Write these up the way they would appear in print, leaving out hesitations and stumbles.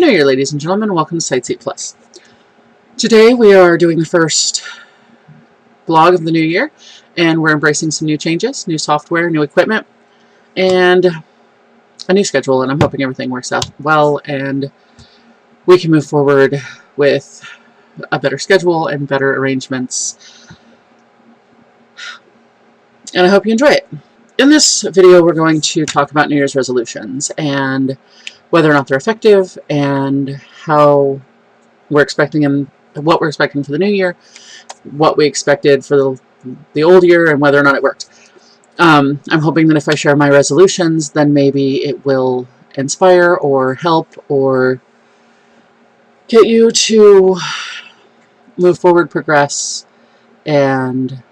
New Year, ladies and gentlemen. Welcome to Sightseat Plus. Today we are doing the first vlog of the new year, and we're embracing some new changes, new software, new equipment, and a new schedule, and I'm hoping everything works out well and we can move forward with a better schedule and better arrangements, and I hope you enjoy it. In this video we're going to talk about New Year's resolutions and whether or not they're effective and how we're expecting them, what we're expecting for the new year, what we expected for the old year, and whether or not it worked. I'm hoping that if I share my resolutions, then maybe it will inspire or help or get you to move forward, progress, and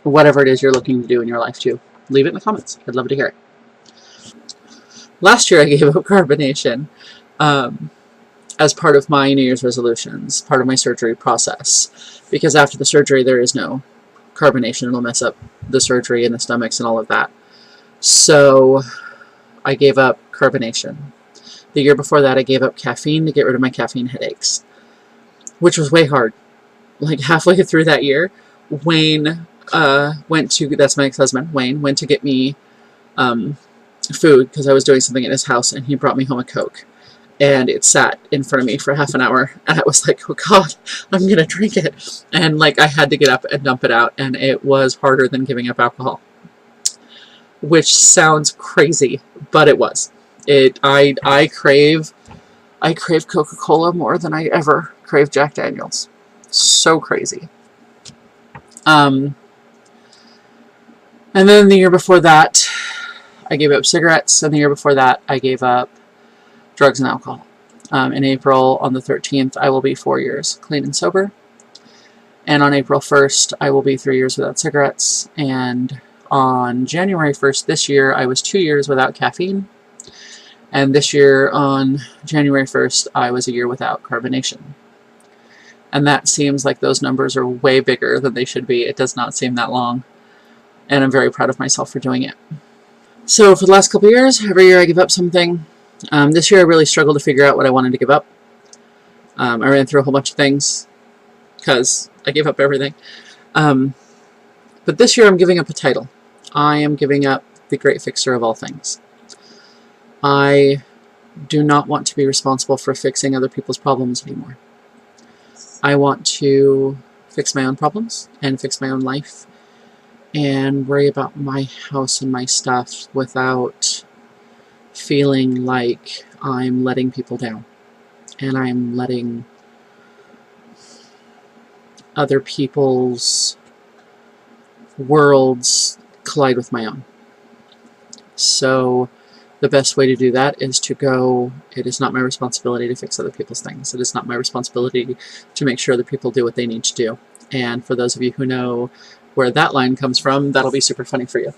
whatever it is you're looking to do in your life too. Leave it in the comments. I'd love to hear it. Last year I gave up carbonation as part of my New Year's resolutions, part of my surgery process, because after the surgery there is no carbonation. It'll mess up the surgery and the stomachs and all of that. So I gave up carbonation. The year before that I gave up caffeine to get rid of my caffeine headaches, which was way hard. Like halfway through that year, Wayne went to, that's my ex-husband, Wayne, went to get me food because I was doing something at his house, and he brought me home a Coke, and it sat in front of me for half an hour, and I was like, oh god, I'm gonna drink it, and like I had to get up and dump it out, and it was harder than giving up alcohol, which sounds crazy, but it was. I crave Coca-Cola more than I ever crave Jack Daniels. So crazy. And then the year before that I gave up cigarettes, and the year before that I gave up drugs and alcohol. In April, on the 13th, I will be 4 years clean and sober, and on April 1st I will be 3 years without cigarettes, and on January 1st this year I was 2 years without caffeine, and this year on January 1st I was a year without carbonation. And that seems like those numbers are way bigger than they should be. It does not seem that long, and I'm very proud of myself for doing it. So for the last couple of years, every year I give up something. This year I really struggled to figure out what I wanted to give up. I ran through a whole bunch of things because I gave up everything. But this year I'm giving up a title. I am giving up the great fixer of all things. I do not want to be responsible for fixing other people's problems anymore. I want to fix my own problems and fix my own life and worry about my house and my stuff without feeling like I'm letting people down and I'm letting other people's worlds collide with my own. So the best way to do that is to go, it is not my responsibility to fix other people's things. It is not my responsibility to make sure that people do what they need to do. And for those of you who know where that line comes from, that'll be super funny for you.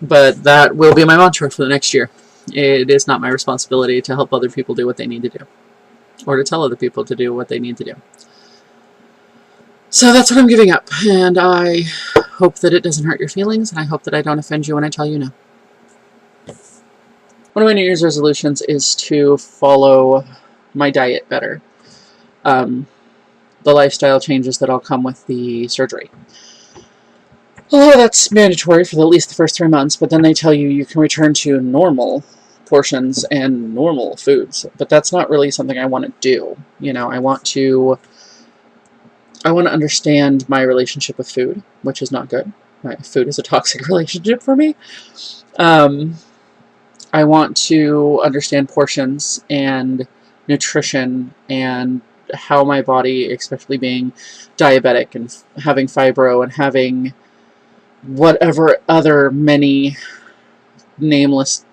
But that will be my mantra for the next year. It is not my responsibility to help other people do what they need to do, or to tell other people to do what they need to do. So that's what I'm giving up, and I hope that it doesn't hurt your feelings, and I hope that I don't offend you when I tell you no. One of my New Year's resolutions is to follow my diet better. The lifestyle changes that all come with the surgery. Oh, that's mandatory for at least the first 3 months, but then they tell you you can return to normal portions and normal foods. But that's not really something I want to do. You know, I want to understand my relationship with food, which is not good. Food is a toxic relationship for me. I want to understand portions and nutrition and how my body, especially being diabetic and having fibro and having whatever other many nameless,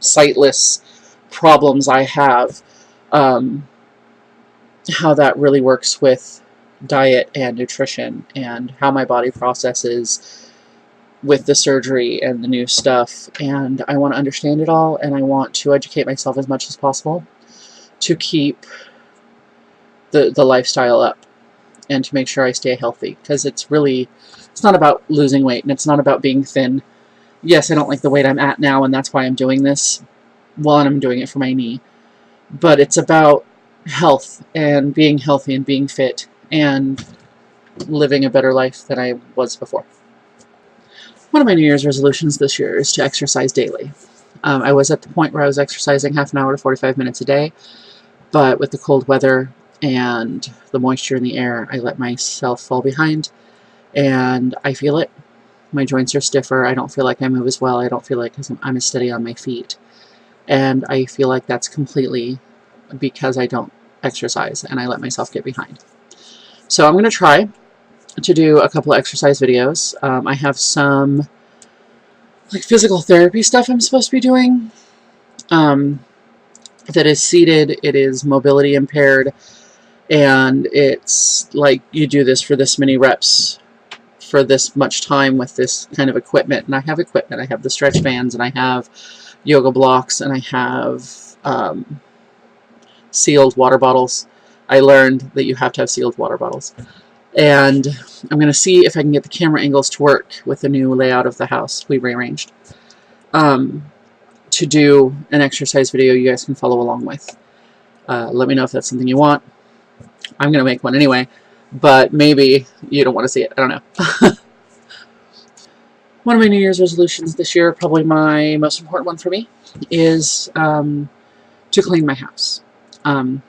sightless problems I have, how that really works with diet and nutrition, and how my body processes with the surgery and the new stuff. And I want to understand it all, and I want to educate myself as much as possible to keep the lifestyle up and to make sure I stay healthy, because it's not about losing weight, and it's not about being thin. Yes, I don't like the weight I'm at now, and that's why I'm doing this, well, and I'm doing it for my knee. But it's about health and being healthy and being fit and living a better life than I was before. One of my New Year's resolutions this year is to exercise daily. I was at the point where I was exercising half an hour to 45 minutes a day, but with the cold weather and the moisture in the air, I let myself fall behind, and I feel it. My joints are stiffer. I don't feel like I move as well. I don't feel like I'm as steady on my feet. And I feel like that's completely because I don't exercise and I let myself get behind. So I'm going to try to do a couple of exercise videos. I have some like physical therapy stuff I'm supposed to be doing that is seated, it is mobility impaired, and it's like you do this for this many reps for this much time with this kind of equipment. And I have equipment. I have the stretch bands, and I have yoga blocks, and I have sealed water bottles. I learned that you have to have sealed water bottles. And I'm going to see if I can get the camera angles to work with the new layout of the house we rearranged to do an exercise video you guys can follow along with. Let me know if that's something you want. I'm going to make one anyway, but maybe you don't want to see it. I don't know. One of my New Year's resolutions this year, probably my most important one for me, is to clean my house. I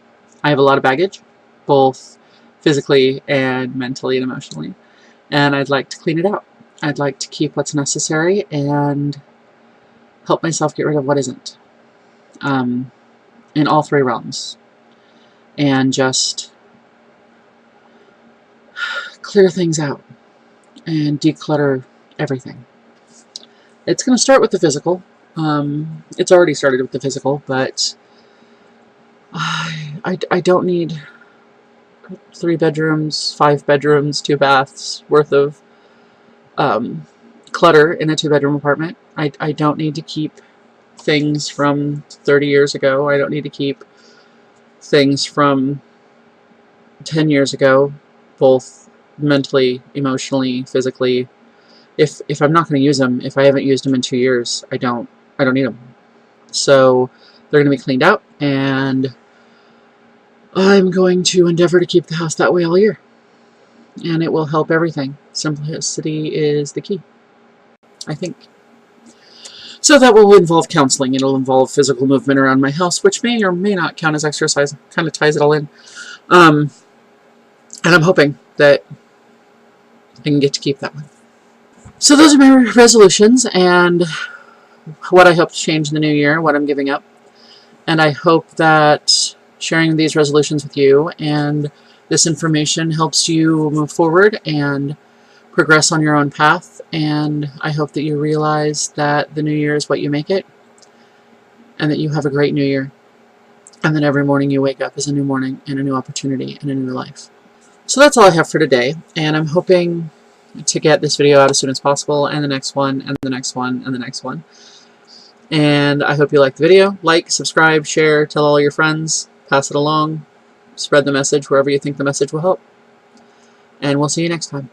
have a lot of baggage, both physically and mentally and emotionally, and I'd like to clean it out. I'd like to keep what's necessary and help myself get rid of what isn't, in all three realms, and just clear things out and declutter everything. It's going to start with the physical. It's already started with the physical, but I don't need 3 bedrooms, 5 bedrooms, 2 baths worth of clutter in a 2-bedroom apartment. I don't need to keep things from 30 years ago. I don't need to keep things from 10 years ago, both mentally, emotionally, physically. If I'm not going to use them, if I haven't used them in 2 years, I don't need them. So they're going to be cleaned out, and I'm going to endeavor to keep the house that way all year. And it will help everything. Simplicity is the key, I think. So that will involve counseling. It'll involve physical movement around my house, which may or may not count as exercise. Kind of ties it all in. And I'm hoping that I can get to keep that one. So those are my resolutions and what I hope to change in the new year, what I'm giving up. And I hope that sharing these resolutions with you and this information helps you move forward and progress on your own path. And I hope that you realize that the new year is what you make it, and that you have a great new year, and that every morning you wake up is a new morning and a new opportunity and a new life. So that's all I have for today, and I'm hoping to get this video out as soon as possible, and the next one, and the next one, and the next one. And I hope you like the video. Like, subscribe, share, tell all your friends, pass it along, spread the message wherever you think the message will help. And we'll see you next time.